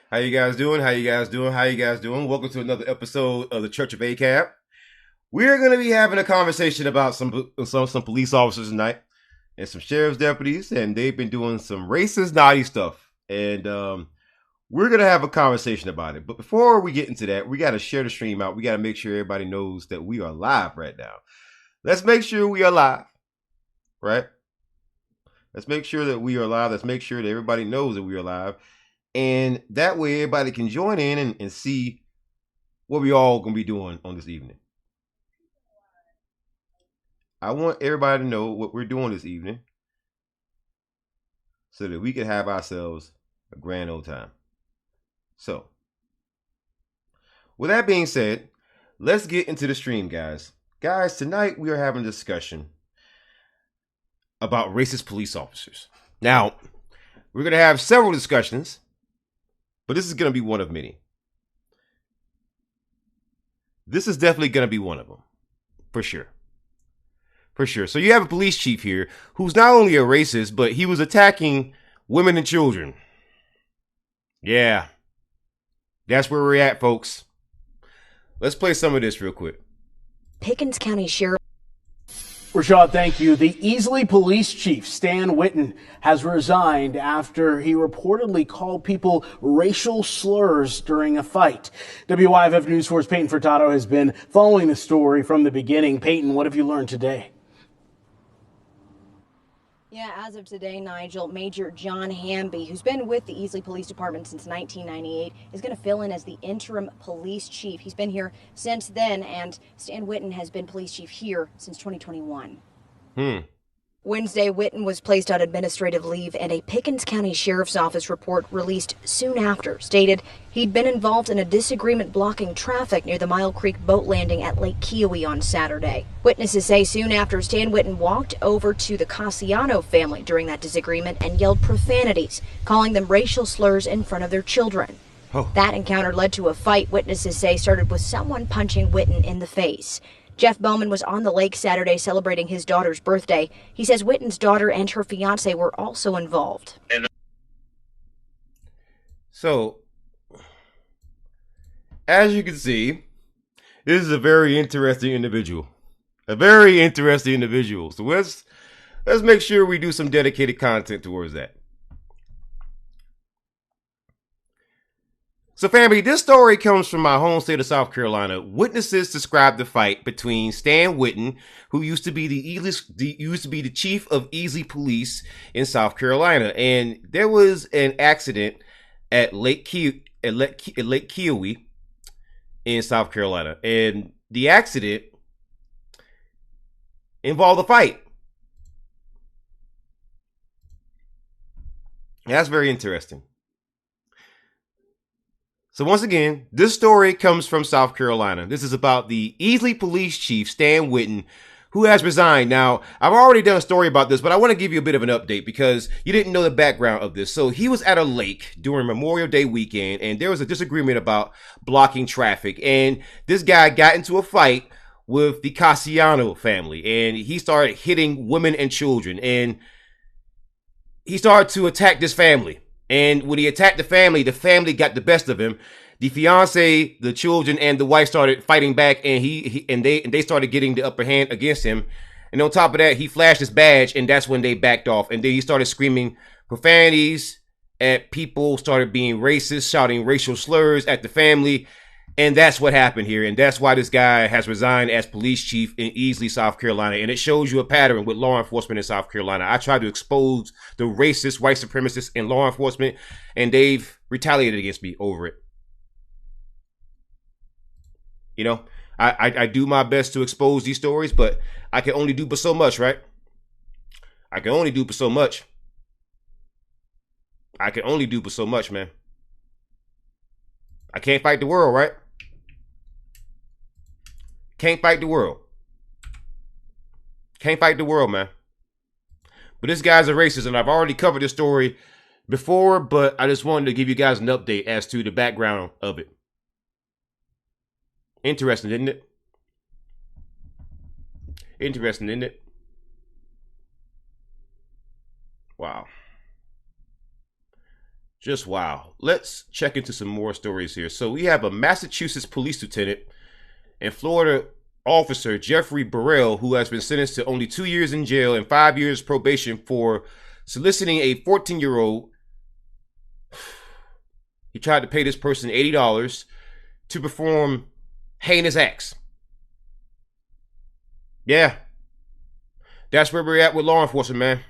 How you guys doing? How you guys doing? How you guys doing? Welcome to another episode of the Church of ACAB. We're going to be having a conversation about some police officers tonight and some sheriff's deputies, and they've been doing some racist, naughty stuff. And we're going to have a conversation about it. But before we get into that, we got to share the stream out. We got to make sure everybody knows that we are live right now. Let's make sure we are live, right? Let's make sure that we are live. Let's make sure that everybody knows that we are live. And that way everybody can join in and see what we all going to be doing on this evening. I want everybody to know what we're doing this evening so that we can have ourselves a grand old time. So, with that being said, let's get into the stream, guys. Guys, tonight we are having a discussion about racist police officers. Now, we're going to have several discussions, but this is going to be one of many. This is definitely going to be one of them, for sure. For sure. So you have a police chief here who's not only a racist, but he was attacking women and children. Yeah. That's where we're at, folks. Let's play some of this real quick. Pickens County Sheriff. Rashad, thank you. The Easley Police Chief, Stan Witten, has resigned after he reportedly called people racial slurs during a fight. WYFF News 4's Peyton Furtado has been following the story from the beginning. Peyton, what have you learned today? Yeah, as of today, Nigel, Major John Hamby, who's been with the Easley Police Department since 1998, is going to fill in as the interim police chief. He's been here since then, and Stan Witten has been police chief here since 2021. Wednesday, Witten was placed on administrative leave, and a Pickens County Sheriff's Office report released soon after stated he'd been involved in a disagreement blocking traffic near the Mile Creek boat landing at Lake Kiowee on Saturday. Witnesses say soon after, Stan Witten walked over to the Cassiano family during that disagreement and yelled profanities, calling them racial slurs in front of their children. That encounter led to a fight witnesses say started with someone punching Witten in the face. Jeff Bowman was on the lake Saturday celebrating his daughter's birthday. He says Witten's daughter and her fiance were also involved. So, as you can see, this is a very interesting individual. A very interesting individual. So let's make sure we do some dedicated content towards that. So, family, this story comes from my home state of South Carolina. Witnesses described the fight between Stan Witten, who used to be the chief of Easley Police in South Carolina, and there was an accident at Lake Kiowee in South Carolina, and the accident involved a fight. That's very interesting. So once again, this story comes from South Carolina. This is about the Easley Police Chief, Stan Witten, who has resigned. Now, I've already done a story about this, but I want to give you a bit of an update because you didn't know the background of this. So he was at a lake during Memorial Day weekend, and there was a disagreement about blocking traffic. And this guy got into a fight with the Cassiano family, and he started hitting women and children, and he started to attack this family. And when he attacked the family got the best of him. The fiance, the children, and the wife started fighting back, and they started getting the upper hand against him. And on top of that, he flashed his badge, and that's when they backed off. And then he started screaming profanities at people, started being racist, shouting racial slurs at the family. And that's what happened here. And that's why this guy has resigned as police chief in Easley, South Carolina. And it shows you a pattern with law enforcement in South Carolina. I tried to expose the racist, white supremacists in law enforcement, and they've retaliated against me over it. You know, I do my best to expose these stories, but I can only do but so much, right? I can only do but so much. I can only do but so much, man. I can't fight the world, right? Can't fight the world. Can't fight the world, man. But this guy's a racist, and I've already covered this story before, but I just wanted to give you guys an update as to the background of it. Interesting, isn't it? Interesting, isn't it? Wow. Just wow. Let's check into some more stories here. So we have a Massachusetts police lieutenant and Florida officer, Jeffrey Burrell, who has been sentenced to only 2 years in jail and 5 years probation for soliciting a 14-year-old. He tried to pay this person $80 to perform heinous acts. Yeah. That's where we're at with law enforcement, man.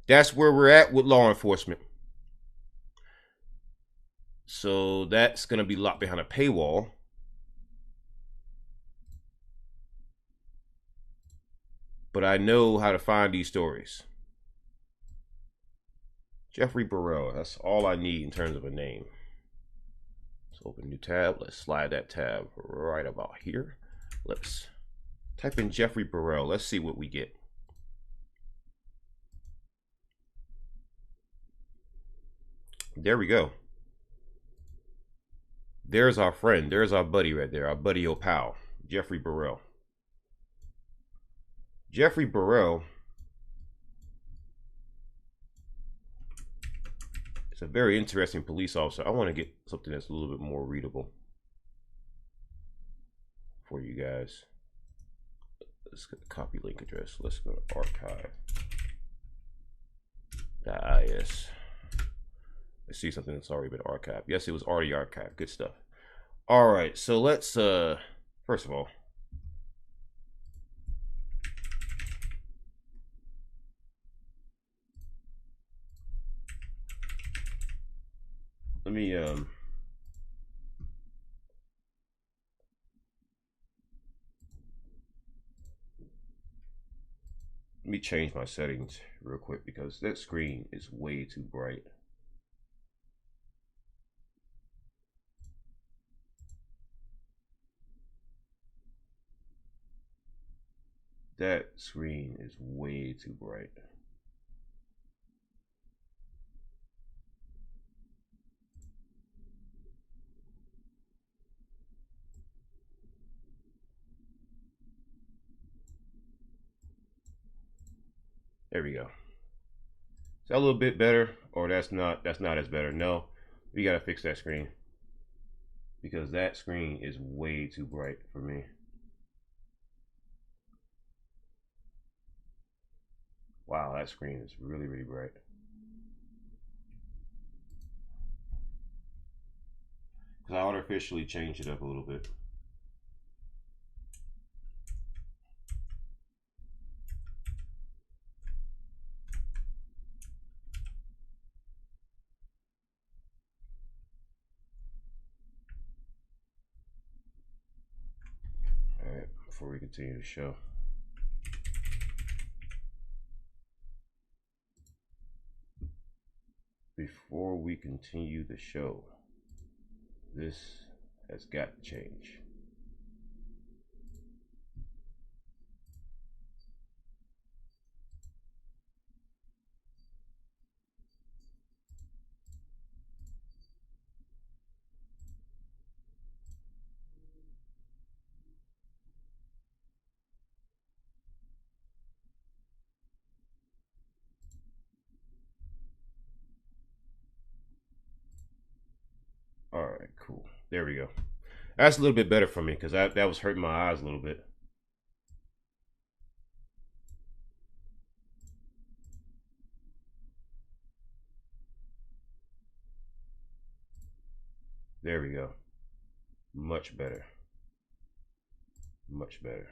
That's where we're at with law enforcement. So that's going to be locked behind a paywall. But I know how to find these stories. Jeffrey Burrell, that's all I need in terms of a name. Let's open a new tab. Let's slide that tab right about here. Let's type in Jeffrey Burrell. Let's see what we get. There we go. There's our friend. There's our buddy right there. Our buddy old pal, Jeffrey Burrell. Jeffrey Burrell is a very interesting police officer. I want to get something that's a little bit more readable for you guys. Let's get the copy link address. Let's go to archive.is. Let's see something that's already been archived. Yes, it was already archived. Good stuff. All right, so let's first of all, let me change my settings real quick because that screen is way too bright. That screen is way too bright. There we go. Is that a little bit better, or that's not as better? No, we gotta fix that screen because that screen is way too bright for me. Wow, that screen is really, really bright. Because I artificially changed it up a little bit. All right, before we continue the show. Before we continue the show, this has got to change. All right, cool. There we go. That's a little bit better for me because that was hurting my eyes a little bit. There we go. Much better. Much better.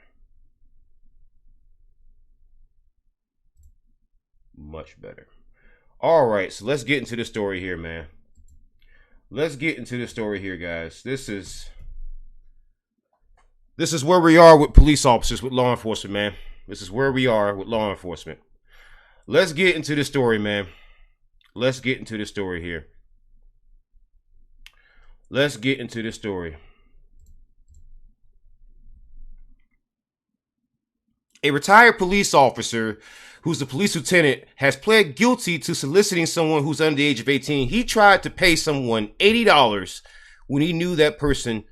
Much better. All right, so let's get into the story here, man. Let's get into the story here, guys. This is where we are with police officers, with law enforcement, man. This is where we are with law enforcement. Let's get into the story, man. Let's get into the story here. Let's get into the story. A retired police officer who's a police lieutenant has pled guilty to soliciting someone who's under the age of 18. He tried to pay someone $80 when he knew that person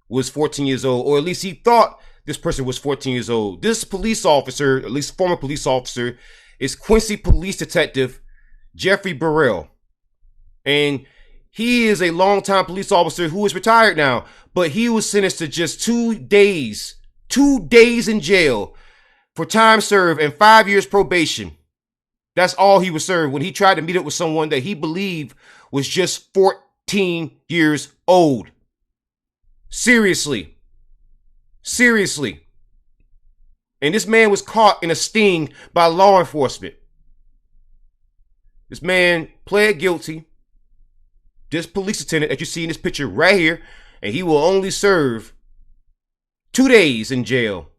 was 14 years old, or at least he thought this person was 14 years old. This police officer, at least former police officer, is Quincy Police Detective Jeffrey Burrell. And he is a longtime police officer who is retired now, but he was sentenced to just 2 days in jail for time served and 5 years probation. That's all he was served when he tried to meet up with someone that he believed was just 14 years old. Seriously. And this man was caught in a sting by law enforcement. This man pled guilty. This police attendant that you see in this picture right here, and he will only serve 2 days in jail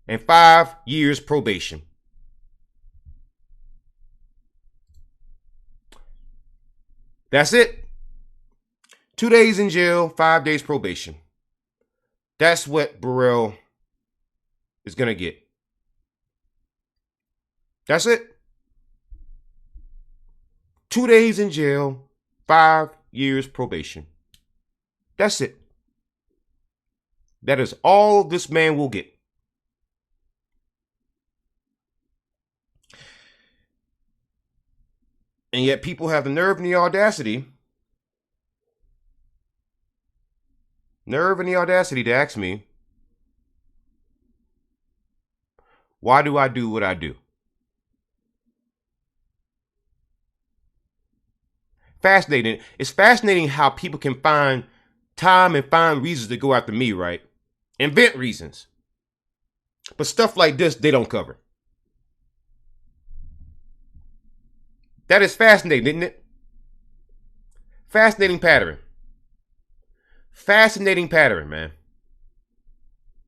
and 5 years probation. That's it. 2 days in jail, 5 days probation. That's what Burrell is going to get. That's it. 2 days in jail, 5 years probation. That's it. That is all this man will get. And yet people have the nerve and the audacity to ask me, why do I do what I do? Fascinating. It's fascinating how people can find time and find reasons to go after me, right? Invent reasons. But stuff like this, they don't cover. That is fascinating, isn't it? Fascinating pattern. Fascinating pattern, man.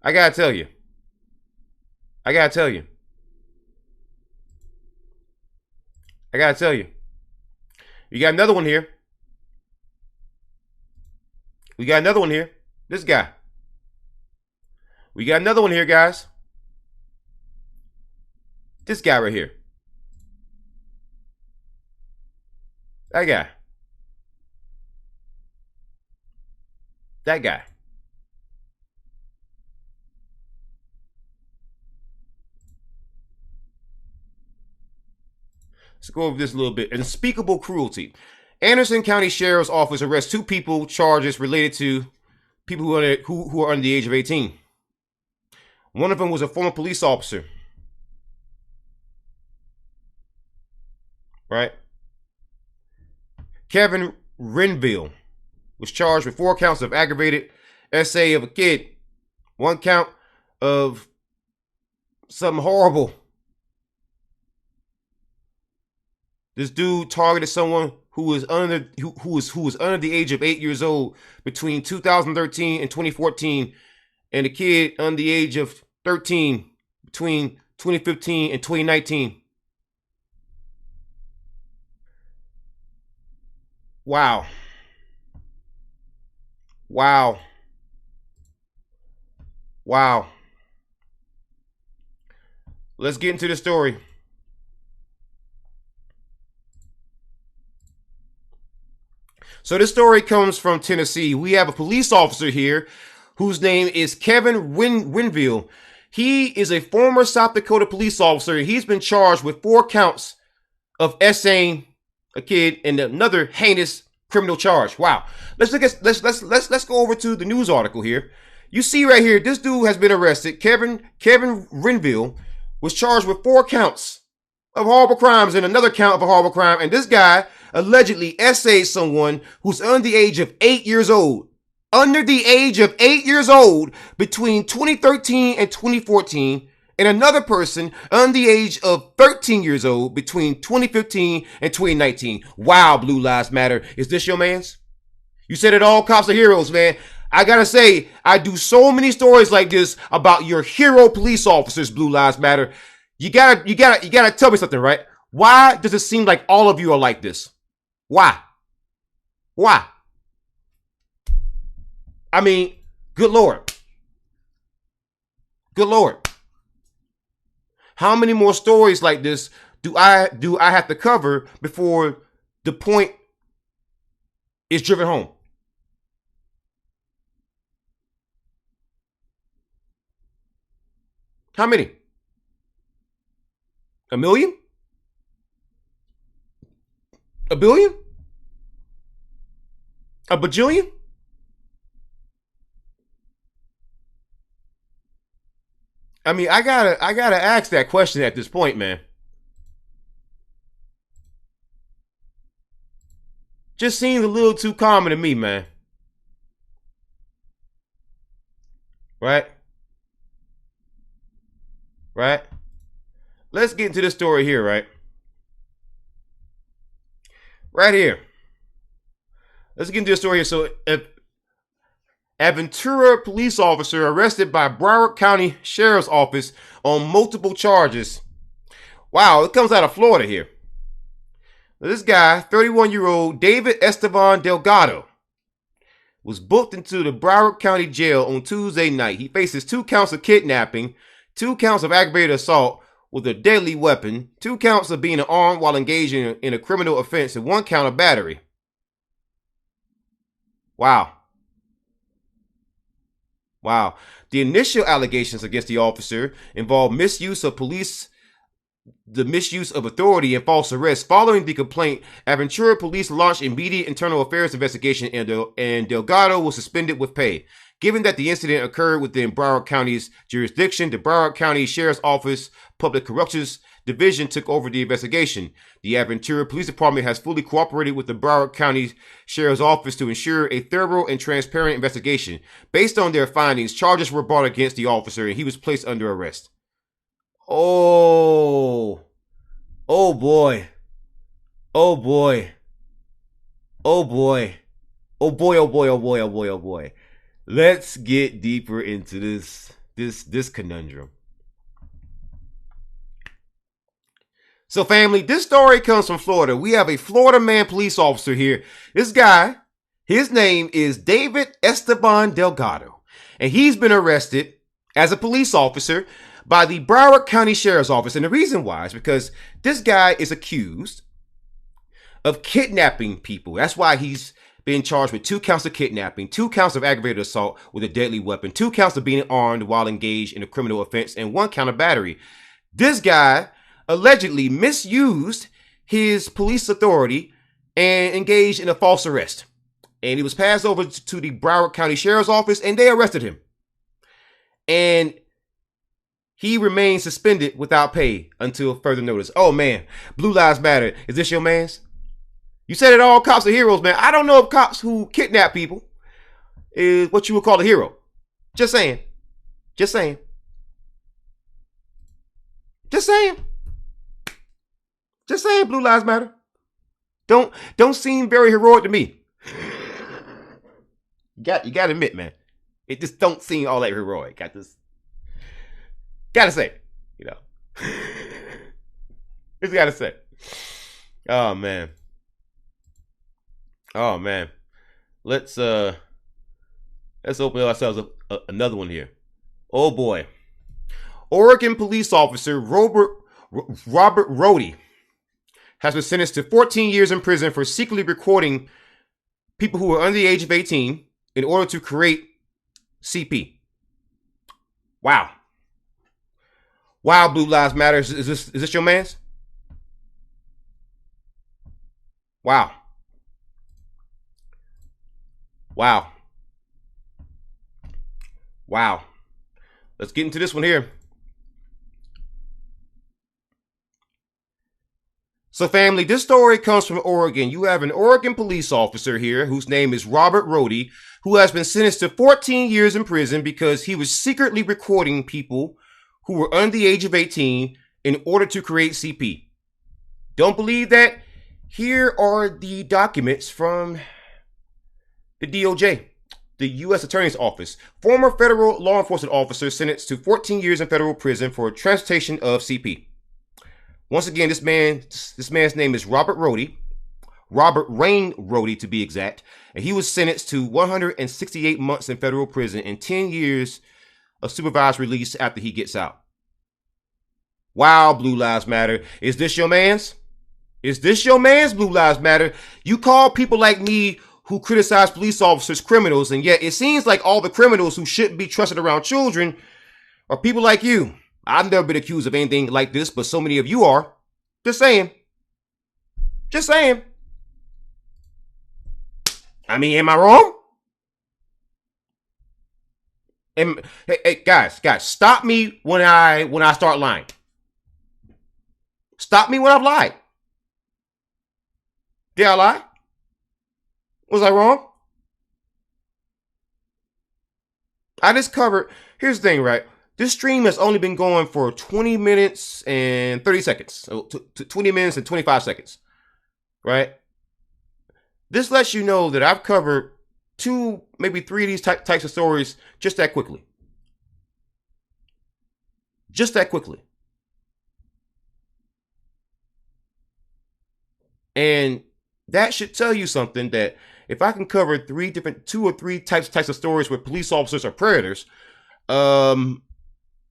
I gotta tell you. You got another one here. This guy. We got another one here, guys. This guy right here. That guy. Let's go over this a little bit. Unspeakable cruelty. Anderson County Sheriff's Office arrests 2 people charges related to people who are under the age of 18. One of them was a former police officer. Right? Kevin Renville was charged with 4 counts of aggravated essay of a kid. 1 count of something horrible. This dude targeted someone who was under the age of 8 years old between 2013 and 2014, and a kid under the age of 13 between 2015 and 2019. Wow. Let's get into the story. So this story comes from Tennessee. We have a police officer here whose name is Kevin Renville. He is a former South Dakota police officer. He's been charged with 4 counts of essaying a kid and another heinous criminal charge. Wow. Let's go over to the news article here. You see right here, this dude has been arrested. Kevin Renville was charged with 4 counts of horrible crimes and another count of a horrible crime. And this guy allegedly essayed someone who's under the age of 8 years old. Under the age of 8 years old between 2013 and 2014. And another person under the age of 13 years old between 2015 and 2019. Wow, Blue Lives Matter. Is this your man's? You said it all cops are heroes, man. I gotta say, I do so many stories like this about your hero police officers, Blue Lives Matter. You gotta tell me something, right? Why does it seem like all of you are like this? Why? I mean, good Lord. How many more stories like this do I have to cover before the point is driven home? How many? 1 million? 1 billion? A bajillion? I mean, I gotta ask that question at this point, man. Just seems a little too common to me, man. Right? Right? Let's get into this story here, right? Right here. Let's get into this story here. So, a Ventura police officer arrested by Broward County Sheriff's Office on multiple charges. Wow, it comes out of Florida here. This guy, 31-year-old David Esteban Delgado, was booked into the Broward County Jail on Tuesday night. He faces 2 counts of kidnapping, 2 counts of aggravated assault with a deadly weapon, 2 counts of being armed while engaging in a criminal offense, and 1 count of battery. Wow. Wow. The initial allegations against the officer involved misuse of authority and false arrest. Following the complaint, Aventura Police launched immediate internal affairs investigation and Delgado was suspended with pay. Given that the incident occurred within Broward County's jurisdiction, the Broward County Sheriff's Office Public Corrections Division took over the investigation. The Aventura Police Department has fully cooperated with the Broward County Sheriff's Office to ensure a thorough and transparent investigation. Based on their findings, charges were brought against the officer and he was placed under arrest. Oh boy. Oh boy. Oh boy. Oh boy, oh boy, oh boy, oh boy, oh boy. Let's get deeper into this conundrum. So family, this story comes from Florida. We have a Florida man police officer here. This guy, his name is David Esteban Delgado, and he's been arrested as a police officer by the Broward County Sheriff's Office. And the reason why is because this guy is accused of kidnapping people. That's why he's being charged with 2 counts of kidnapping, 2 counts of aggravated assault with a deadly weapon, 2 counts of being armed while engaged in a criminal offense, and 1 count of battery. This guy allegedly misused his police authority and engaged in a false arrest. And he was passed over to the Broward County Sheriff's Office and they arrested him. And he remains suspended without pay until further notice. Oh man, Blue Lives Matter. Is this your man's? You said that all cops are heroes, man. I don't know if cops who kidnap people is what you would call a hero. Just saying. Just saying. Just saying. Just saying, Blue Lives Matter. Don't seem very heroic to me. You got to admit, man. It just don't seem all that heroic. Gotta say, you know. Just gotta say. Oh man. Oh man. Let's open ourselves up another one here. Oh boy. Oregon police officer Robert Rohde has been sentenced to 14 years in prison for secretly recording people who were under the age of 18 in order to create CP. Wow. Wow, Blue Lives Matter. Is this your man's? Wow. Wow. Wow. Let's get into this one here. So family, this story comes from Oregon. You have an Oregon police officer here whose name is Robert Rohde, who has been sentenced to 14 years in prison because he was secretly recording people who were under the age of 18 in order to create CP. Don't believe that? Here are the documents from the DOJ, the U.S. Attorney's Office. Former federal law enforcement officer sentenced to 14 years in federal prison for transportation of CP. Once again, this man's name is Robert Rohde, Robert Rain Rohde to be exact, and he was sentenced to 168 months in federal prison and 10 years of supervised release after he gets out. Wow, Blue Lives Matter. Is this your man's? Is this your man's, Blue Lives Matter? You call people like me who criticize police officers criminals, and yet it seems like all the criminals who shouldn't be trusted around children are people like you. I've never been accused of anything like this, but so many of you are. Just saying. Just saying. I mean, am I wrong? Hey, guys, stop me when I start lying. Stop me when I've lied. Did I lie? Was I wrong? I just covered. Here's the thing, right? This stream has only been going for 20 minutes and 30 seconds. So 20 minutes and 25 seconds, right? This lets you know that I've covered 2, maybe 3 of these types of stories just that quickly. Just that quickly. And that should tell you something, that if I can cover 2 or 3 types of stories where police officers are predators, and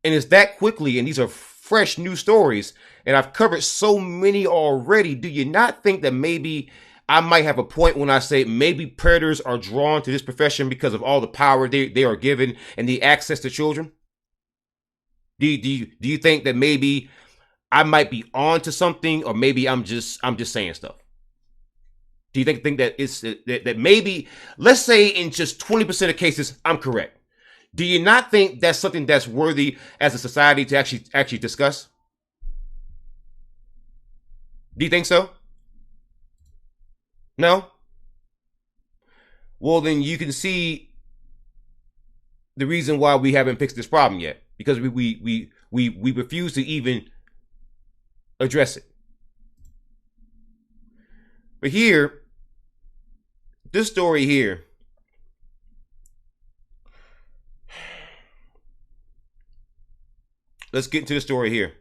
it's that quickly, and these are fresh new stories, and I've covered so many already, do you not think that maybe I might have a point when I say maybe predators are drawn to this profession because of all the power they are given and the access to children? Do you think that maybe I might be on to something, or maybe I'm just saying stuff? Do you think that it's that maybe, let's say in just 20% of cases I'm correct? Do you not think that's something that's worthy as a society to actually discuss? Do you think so? No? Well, then you can see the reason why we haven't fixed this problem yet, because we refuse to even address it. But here, this story here, let's get into the story here.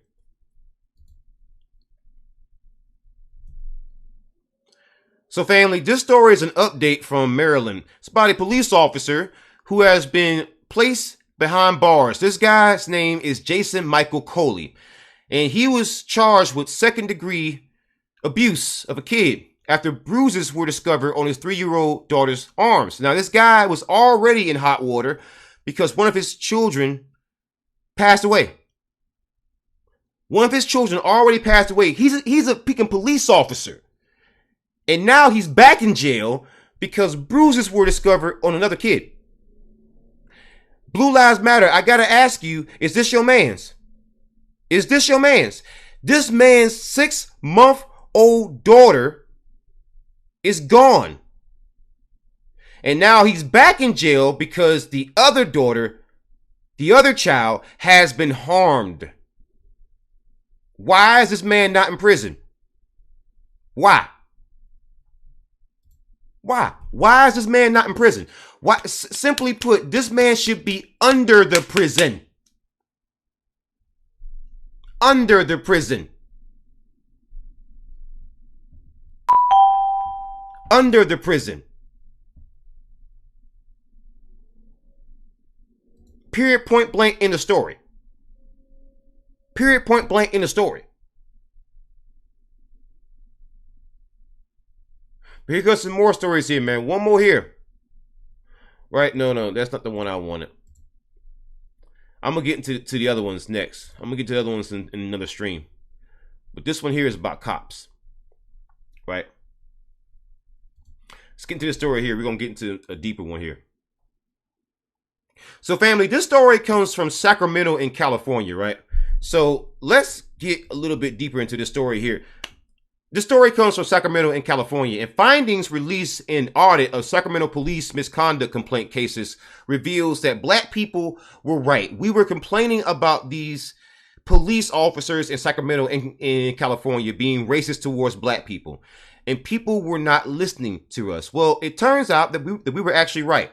So family, this story is an update from Maryland. It's about a police officer who has been placed behind bars. This guy's name is Jason Michael Coley, and he was charged with second-degree abuse of a kid after bruises were discovered on his 3-year-old daughter's arms. Now, this guy was already in hot water because one of his children passed away. One of his children already passed away. He's a peking police officer. And now he's back in jail because bruises were discovered on another kid. Blue Lives Matter, I gotta ask you, is this your man's? Is this your man's? This man's 6-month-old daughter is gone. And now he's back in jail because the other daughter, the other child, has been harmed. Why is this man not in prison? Why? Why is this man not in prison? Why? Simply put, this man should be under the prison. Under the prison. Under the prison. Period, point blank in the story. Period, point blank in the story. But here goes some more stories here, man. One more here. Right? No, that's not the one I wanted. I'm going to get into the other ones next. I'm going to get to the other ones in another stream. But this one here is about cops. Right? Let's get into the story here. We're going to get into a deeper one here. So family, this story comes from Sacramento in California, right? So let's get a little bit deeper into this story here. This story comes from Sacramento in California, and findings released in audit of Sacramento police misconduct complaint cases reveals that black people were right. We were complaining about these police officers in Sacramento in California being racist towards black people, and people were not listening to us. Well, it turns out that we were actually right.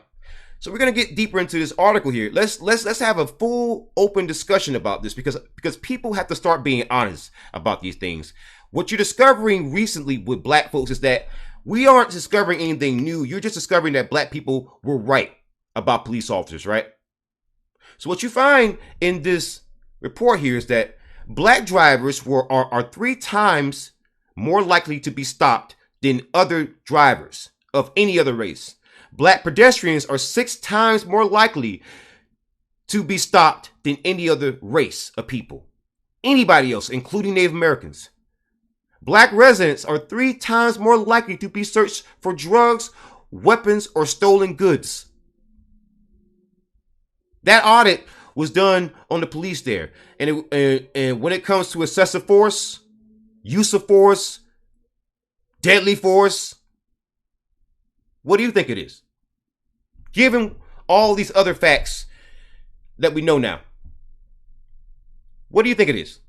So we're going to get deeper into this article here. Let's have a full open discussion about this because people have to start being honest about these things. What you're discovering recently with black folks is that we aren't discovering anything new. You're just discovering that black people were right about police officers, right? So what you find in this report here is that black drivers are 3 times more likely to be stopped than other drivers of any other race. Black pedestrians are 6 times more likely to be stopped than any other race of people. Anybody else, including Native Americans. Black residents are 3 times more likely to be searched for drugs weapons, or stolen goods. That audit was done on the police there. And when it comes to excessive force, use of force, deadly force, what do you think it is? Given all these other facts that we know now, what do you think it is?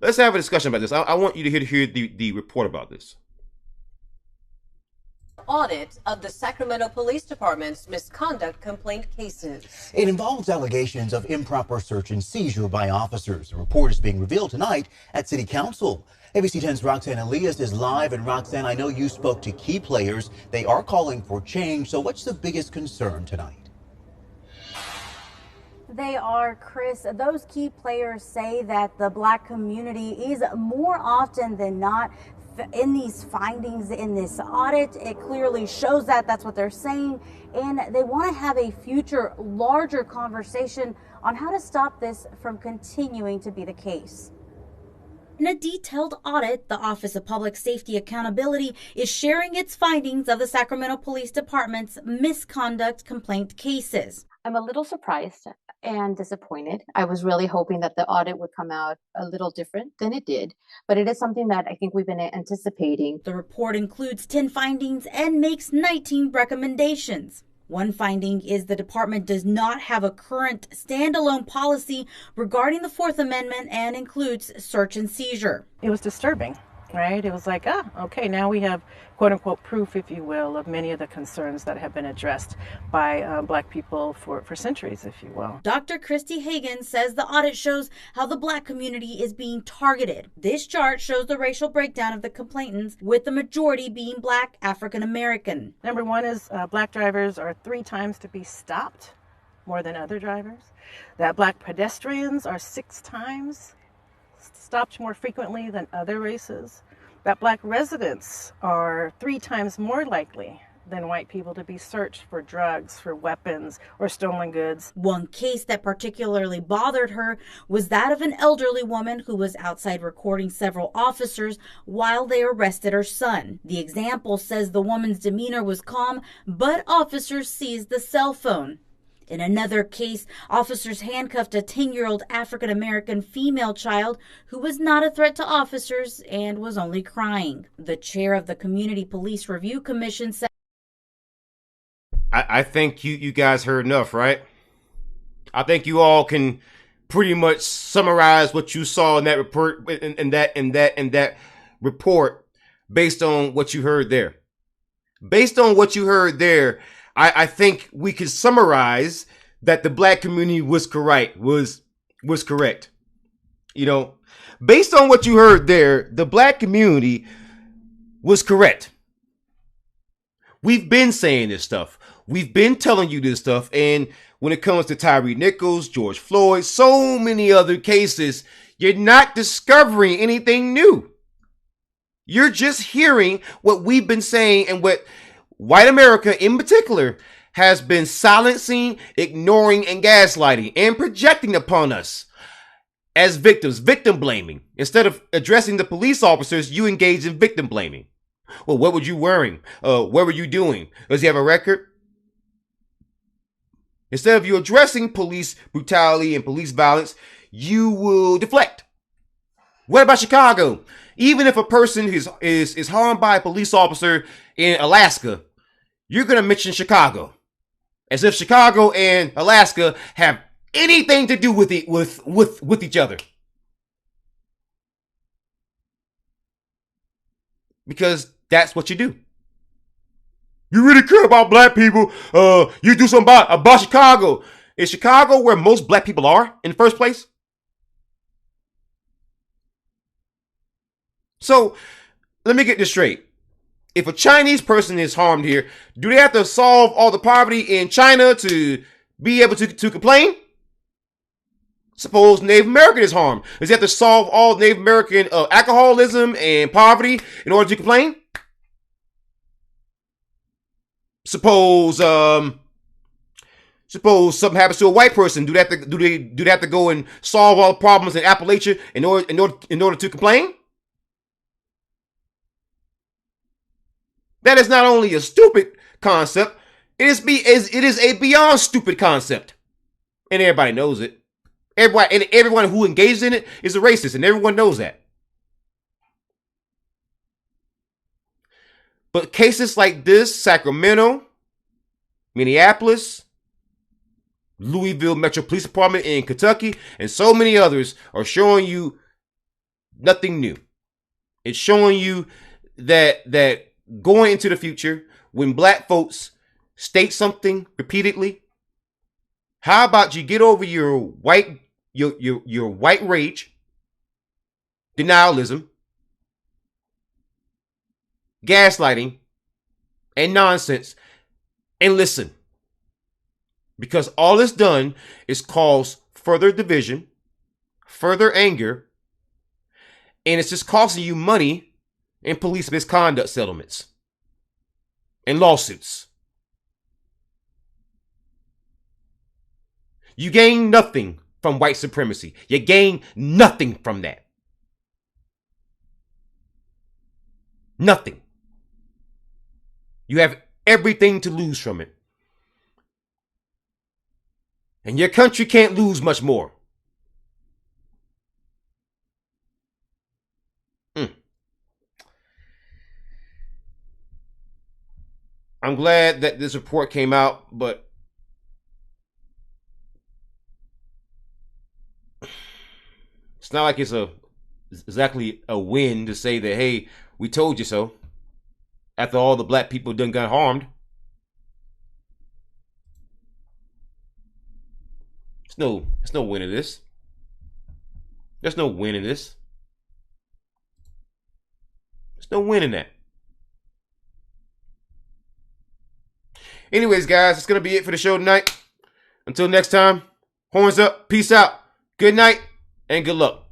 Let's have a discussion about this. I want you to hear the report about this. Audit of the Sacramento Police Department's misconduct complaint cases. It involves allegations of improper search and seizure by officers. The report is being revealed tonight at City Council. ABC 10's Roxanne Elias is live. And Roxanne, I know you spoke to key players. They are calling for change. So what's the biggest concern tonight? They are, Chris. Those key players say that the Black community is more often than not in these findings in this audit. It clearly shows that. That's what they're saying. And they want to have a future, larger conversation on how to stop this from continuing to be the case. In a detailed audit, the Office of Public Safety Accountability is sharing its findings of the Sacramento Police Department's misconduct complaint cases. I'm a little surprised and disappointed. I was really hoping that the audit would come out a little different than it did, but it is something that I think we've been anticipating. The report includes 10 findings and makes 19 recommendations. One finding is the department does not have a current standalone policy regarding the Fourth Amendment and includes search and seizure. It was disturbing, right? It was like, okay, now we have quote unquote proof, if you will, of many of the concerns that have been addressed by Black people for centuries, if you will. Dr. Christy Hagan says the audit shows how the Black community is being targeted. This chart shows the racial breakdown of the complainants, with the majority being Black African American. Number one is Black drivers are 3 times to be stopped more than other drivers. That Black pedestrians are 6 times stopped more frequently than other races. That Black residents are 3 times more likely than white people to be searched for drugs, for weapons, or stolen goods. One case that particularly bothered her was that of an elderly woman who was outside recording several officers while they arrested her son. The example says the woman's demeanor was calm, but officers seized the cell phone. In another case, officers handcuffed a 10-year-old African-American female child who was not a threat to officers and was only crying. The chair of the Community Police Review Commission said, I think you guys heard enough, right? I think you all can pretty much summarize what you saw in that report, in that report, based on what you heard there. Based on what you heard there, I think we could summarize that the Black community was correct. You know, based on what you heard there, the Black community was correct. We've been saying this stuff. We've been telling you this stuff. And when it comes to Tyree Nichols, George Floyd, so many other cases, you're not discovering anything new. You're just hearing what we've been saying and what white America in particular has been silencing, ignoring, and gaslighting and projecting upon us as victims, victim blaming. Instead of addressing the police officers, you engage in victim blaming. Well, what were you wearing? What were you doing? Does he have a record? Instead of you addressing police brutality and police violence, you will deflect. What about Chicago? Even if a person is harmed by a police officer in Alaska, you're going to mention Chicago. As if Chicago and Alaska have anything to do with each other. Because that's what you do. You really care about Black people. You do something about Chicago. Is Chicago where most Black people are in the first place? So let me get this straight. If a Chinese person is harmed here, do they have to solve all the poverty in China to be able to complain? Suppose Native American is harmed. Does he have to solve all Native American alcoholism and poverty in order to complain? Suppose something happens to a white person. Do they have to go and solve all the problems in Appalachia in order to complain? That is not only a stupid concept, it is a beyond stupid concept. And everybody knows it. Everyone who engages in it is a racist, and everyone knows that. But cases like this, Sacramento, Minneapolis, Louisville Metro Police Department in Kentucky, and so many others are showing you nothing new. It's showing you that going into the future, when black folks state something repeatedly, how about you get over your white rage, denialism, gaslighting, and nonsense, and listen. Because all it's done is cause further division, further anger, and it's just costing you money in police misconduct settlements and lawsuits. You gain nothing from white supremacy. You gain nothing from that. Nothing. You have everything to lose from it. And your country can't lose much more. I'm glad that this report came out, but it's not like it's exactly a win to say that, hey, we told you so. After all the black people done got harmed. There's no win in this. There's no win in this. There's no win in that. Anyways, guys, that's going to be it for the show tonight. Until next time, horns up, peace out, good night, and good luck.